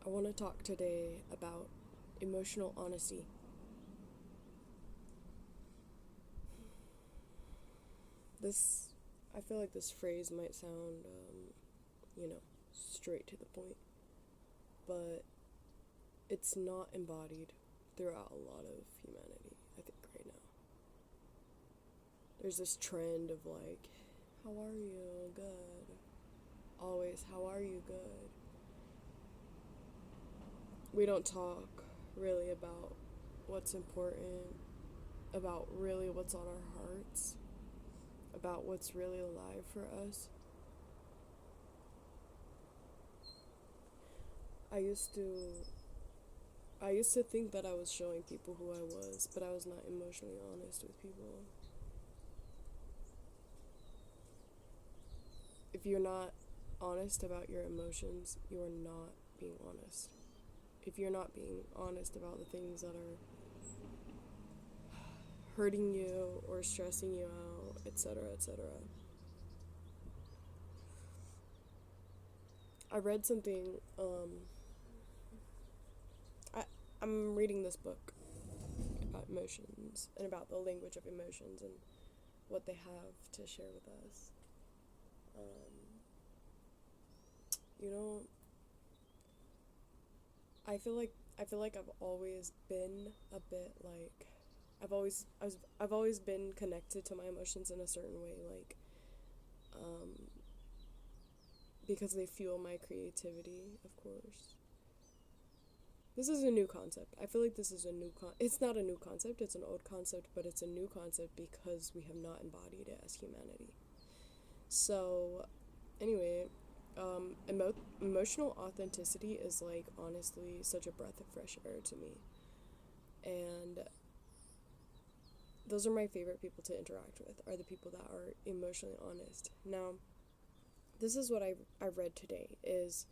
I want to talk today about emotional honesty. This, I feel like this phrase might sound, straight to the point, but it's not embodied throughout a lot of humanity, I think, right now. There's this trend of like, how are you? Good. Always, how are you? Good. We don't talk really about what's important, about really what's on our hearts, about what's really alive for us. I used to I used to think that I was showing people who I was, but I was not emotionally honest with people. If you're not honest about your emotions, you are not being honest. If you're not being honest about the things that are hurting you or stressing you out, etc., etc. I read something, I, I'm reading this book about emotions and about the language of emotions and what they have to share with us. Um, you know, I feel like I've always been a bit like I've always been connected to my emotions in a certain way, like um, because they fuel my creativity, of course. This is a new concept. I feel like this is a it's not a new concept, it's an old concept, but it's a new concept because we have not embodied it as humanity. So, anyway, emotional authenticity is like honestly such a breath of fresh air to me. And those are my favorite people to interact with, are the people that are emotionally honest. Now, this is what I read today is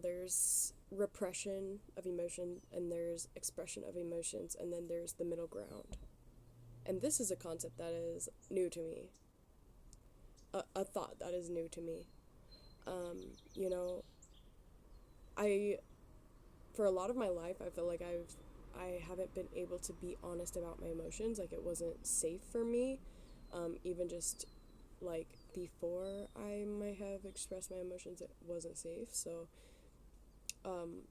there's repression of emotion and there's expression of emotions and then there's the middle ground. And this is a concept that is new to me, a thought that is new to me. Um, you know, I for a lot of my life I feel like I haven't been able to be honest about my emotions. Like it wasn't safe for me, even just like before I might have expressed my emotions, it wasn't safe. So um,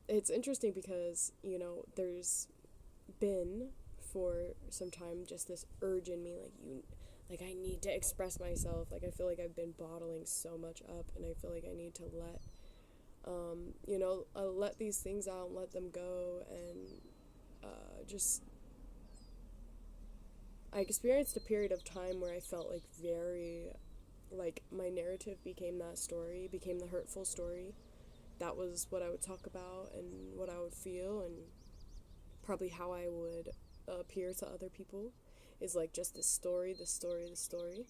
it's interesting because there's been for some time just this urge in me, like I need to express myself. Like I feel like I've been bottling so much up, and I feel like I need to let these things out and let them go, and just I experienced a period of time where I felt like very, like my narrative became that story, became the hurtful story. That was what I would talk about and what I would feel, and probably how I would appear to other people is like just this story, this story, this story.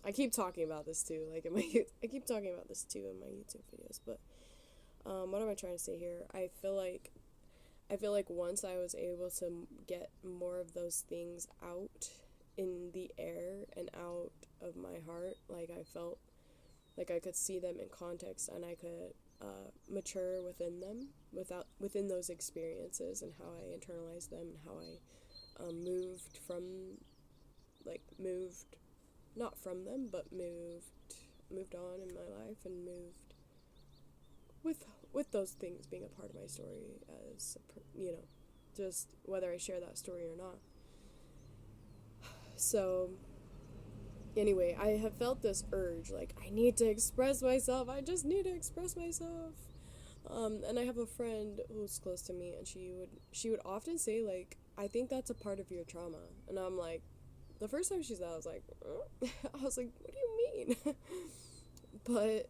I keep talking about this too, like I keep talking about this too in my YouTube videos. But what am I trying to say here? I feel like once I was able to get more of those things out in the air and out of my heart, like I felt like I could see them in context and I could mature within them, within those experiences, and how I internalized them and how I moved not from them, but moved on in my life and moved with those things being a part of my story as just whether I share that story or not. So anyway, I have felt this urge, like I need to express myself. I just need to express myself. And I have a friend who's close to me, and she would often say like, I think that's a part of your trauma, and I'm like, the first time she said, I was like, I was like, what do you mean? but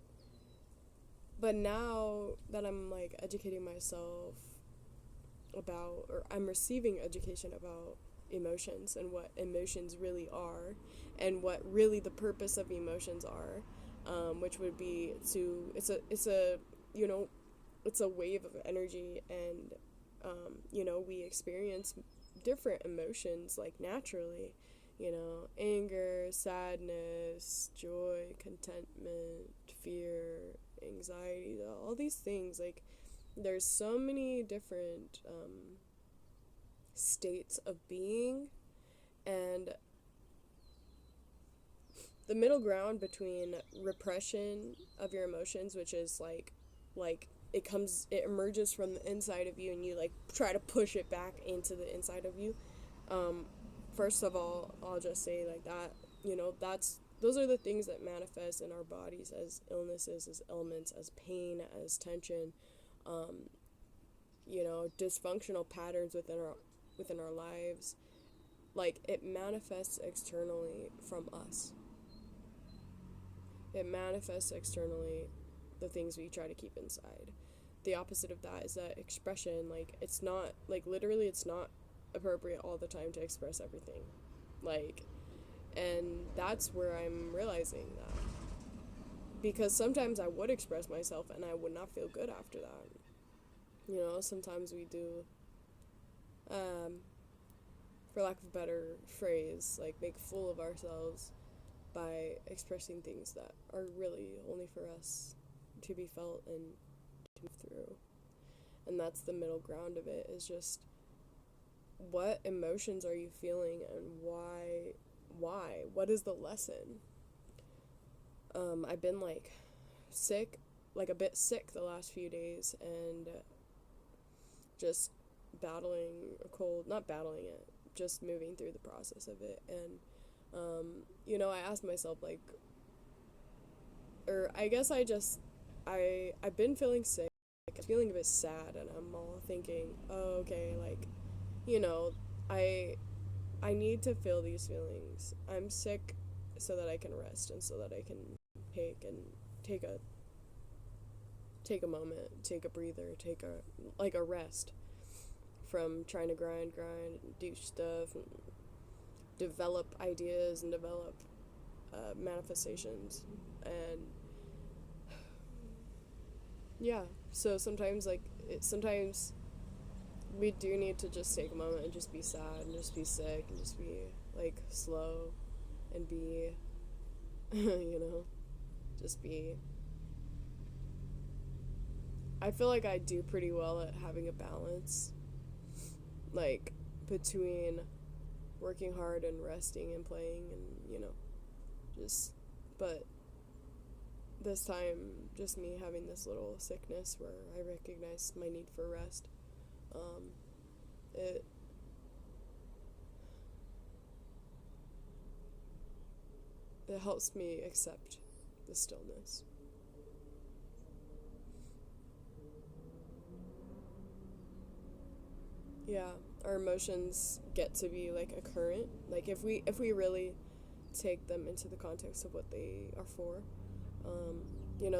but now that I'm like educating myself about, or I'm receiving education about emotions and what emotions really are, and what really the purpose of emotions are, which would be to you know it's a wave of energy, and we experience different emotions like naturally, anger, sadness, joy, contentment, fear, anxiety, all these things. Like, there's so many different states of being, and the middle ground between repression of your emotions, which is like it emerges from the inside of you, and you like try to push it back into the inside of you. um First of all, I'll just say like that, those are the things that manifest in our bodies as illnesses, as ailments, as pain, as tension, um dysfunctional patterns within our lives. Like, it manifests externally from us. It manifests externally the things we try to keep inside. The opposite of that is that expression, like, it's not, like, literally, it's not appropriate all the time to express everything. Like, and that's where I'm realizing that. Because sometimes I would express myself and I would not feel good after that. Sometimes we do, for lack of a better phrase, like, make a fool of ourselves by expressing things that are really only for us to be felt and to move through. And that's the middle ground of it, is just, what emotions are you feeling, and why? What is the lesson? I've been like sick, like a bit sick the last few days, and just battling a cold, not battling it, just moving through the process of it. And I asked myself, like, or I guess I've been feeling sick, like, I'm feeling a bit sad, and I'm all thinking, oh, okay, like, I need to feel these feelings. I'm sick so that I can rest, and so that I can take a moment, take a breather, take a rest from trying to grind, do stuff, and develop ideas, and develop manifestations. And yeah, so sometimes, like, sometimes we do need to just take a moment and just be sad, and just be sick, and just be, like, slow, and be just be. I feel like I do pretty well at having a balance, like, between working hard and resting and playing, and just, but this time, just me having this little sickness where I recognize my need for rest, it helps me accept the stillness. Yeah, our emotions get to be like a current. Like, if we really take them into the context of what they are for,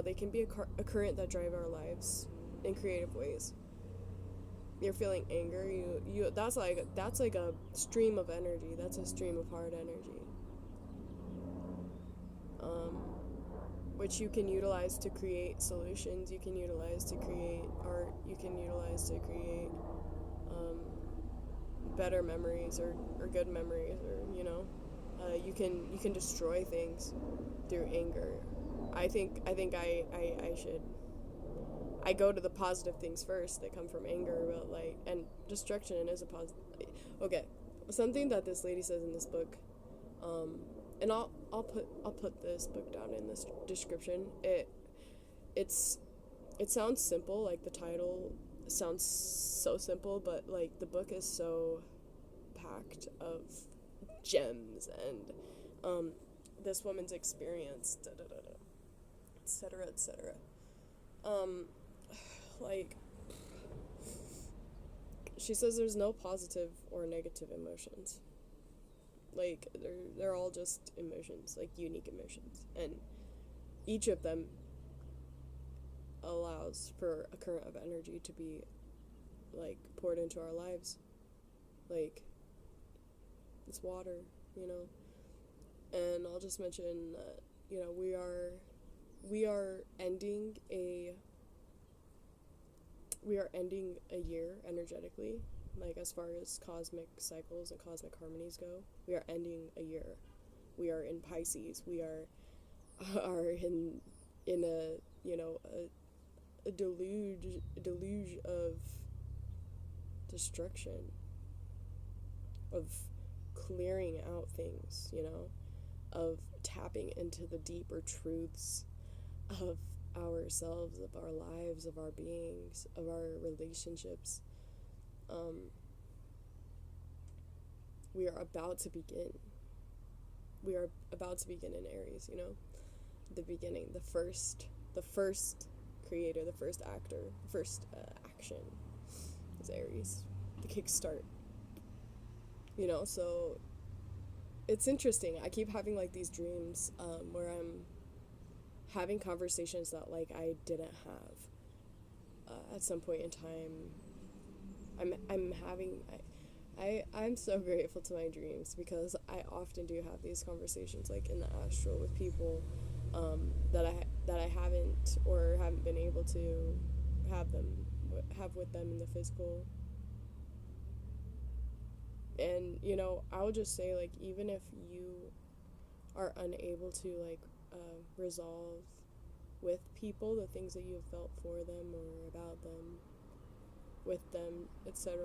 they can be a current that drive our lives in creative ways. You're feeling anger, you that's like a stream of energy. That's a stream of hard energy. Um, which you can utilize to create solutions. You can utilize to create art. You can utilize to create um, better memories, or good memories, or you can destroy things through anger. I go to the positive things first that come from anger, but, like, and destruction is a positive. Okay, something that this lady says in this book, and I'll put this book down in this description. It's it sounds simple, like the title sounds so simple, but, like, the book is so packed of gems, and this woman's experience, etc., etc. Like, she says there's no positive or negative emotions. Like, they're all just emotions, like, unique emotions, and each of them allows for a current of energy to be, like, poured into our lives. Like, it's water, And I'll just mention that, we are ending a year energetically, like, as far as cosmic cycles and cosmic harmonies go. We are ending a year. We are in Pisces. We are in in a deluge of destruction, of clearing out things, of tapping into the deeper truths of ourselves, of our lives, of our beings, of our relationships. We are about to begin. We are about to begin in Aries, the beginning, the first creator, the first actor, the first action is Aries, the kickstart. So it's interesting. I keep having like these dreams where I'm having conversations that like I didn't have at some point in time. I'm so grateful to my dreams, because I often do have these conversations like in the astral with people that I haven't been able to have with them in the physical. And I would just say, like, even if you are unable to like resolve with people the things that you have felt for them or about them, with them, etc.,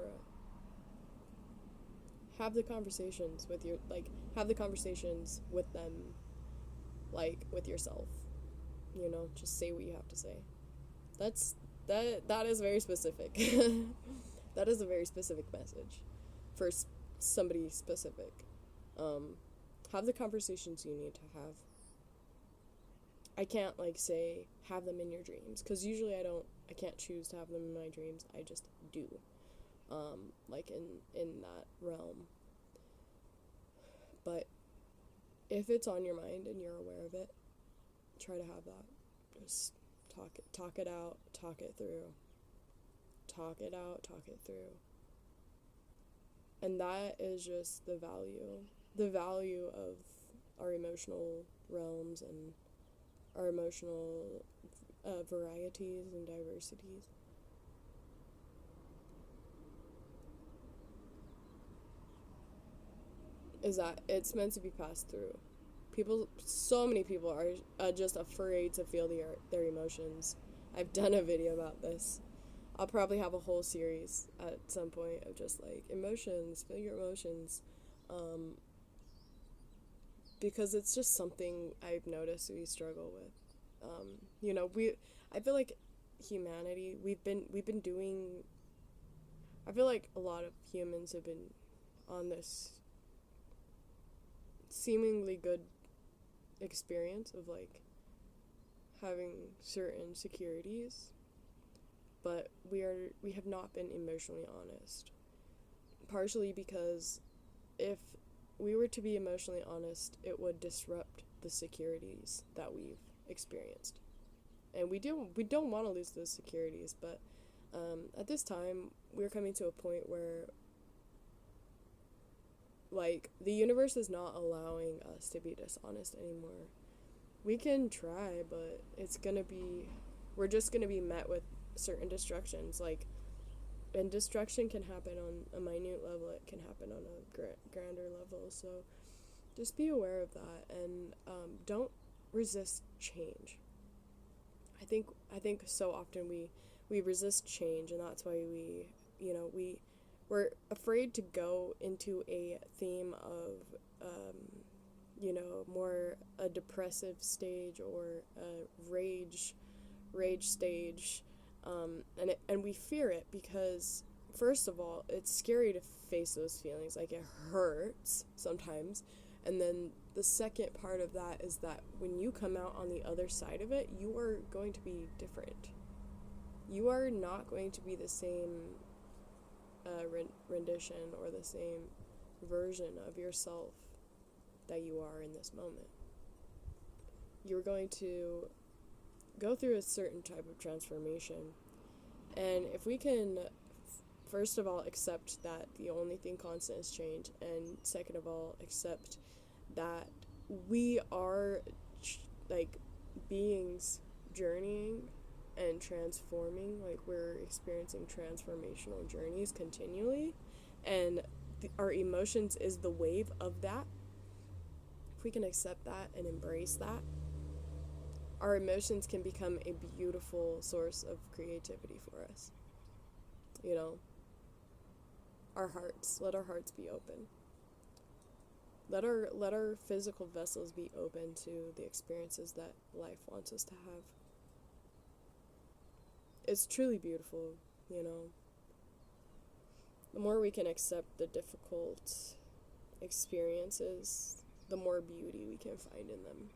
have the conversations with them, like, with yourself. Just say what you have to say. That is very specific. That is a very specific message for somebody specific. Have the conversations you need to have. I can't like say have them in your dreams, because usually I can't choose to have them in my dreams. I just do. Like in that realm. But if it's on your mind and you're aware of it, try to have that. Just talk it out, talk it through. Talk it out, talk it through. And that is just the value of our emotional realms and our emotional varieties and diversities. Is that it's meant to be passed through. So many people are just afraid to feel their emotions. I've done a video about this. I'll probably have a whole series at some point of just like emotions, feel your emotions, because it's just something I've noticed we struggle with. I feel like humanity, we've been doing. I feel like a lot of humans have been on this seemingly good experience of like having certain securities, but we have not been emotionally honest, partially because if we were to be emotionally honest, it would disrupt the securities that we've experienced, and we don't want to lose those securities. But at this time, we're coming to a point where like the universe is not allowing us to be dishonest anymore. We can try, but we're just gonna be met with certain destructions. Like, and destruction can happen on a minute level, it can happen on a grander level. So just be aware of that, and don't resist change. I think so often we resist change, and that's why we're afraid to go into a theme of more a depressive stage or a rage stage, and we fear it because, first of all, it's scary to face those feelings. Like, it hurts sometimes, and then the second part of that is that when you come out on the other side of it, you are going to be different. You are not going to be the same rendition or the same version of yourself that you are in this moment. You're going to go through a certain type of transformation, and if we can first of all accept that the only thing constant is change, and second of all accept that we are like beings journeying and transforming, like we're experiencing transformational journeys continually, and our emotions is the wave of that. If we can accept that and embrace that, our emotions can become a beautiful source of creativity for us. You know, our hearts, let our hearts be open. Let our physical vessels be open to the experiences that life wants us to have. It's truly beautiful, you know. The more we can accept the difficult experiences, the more beauty we can find in them.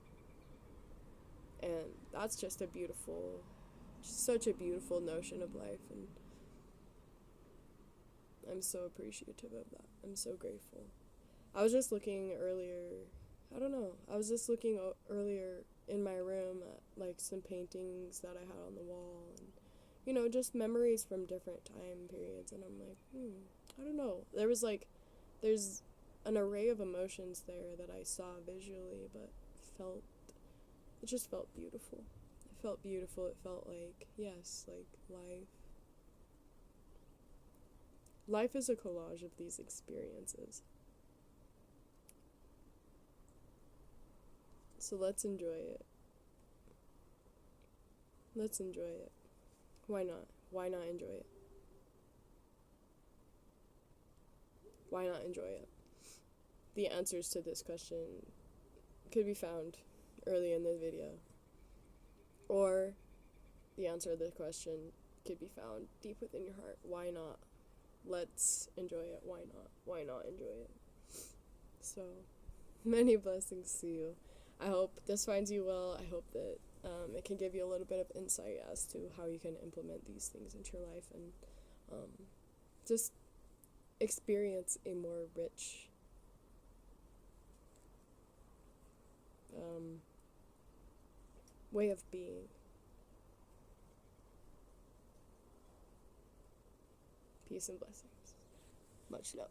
And that's just such a beautiful notion of life, and I'm so appreciative of that. I'm so grateful. I was just looking earlier, earlier in my room at, like, some paintings that I had on the wall, and, you know, just memories from different time periods, and I'm like, I don't know. There's an array of emotions there that I saw visually, but it just felt beautiful. It felt beautiful. It felt like, yes, like life. Life is a collage of these experiences. So let's enjoy it. Let's enjoy it. Why not? Why not enjoy it? Why not enjoy it? The answers to this question could be found early in the video. Or the answer to the question could be found deep within your heart. Why not? Let's enjoy it. Why not? Why not enjoy it? So, many blessings to you. I hope this finds you well. I hope that it can give you a little bit of insight as to how you can implement these things into your life and just experience a more rich way of being. Peace and blessings. Much love.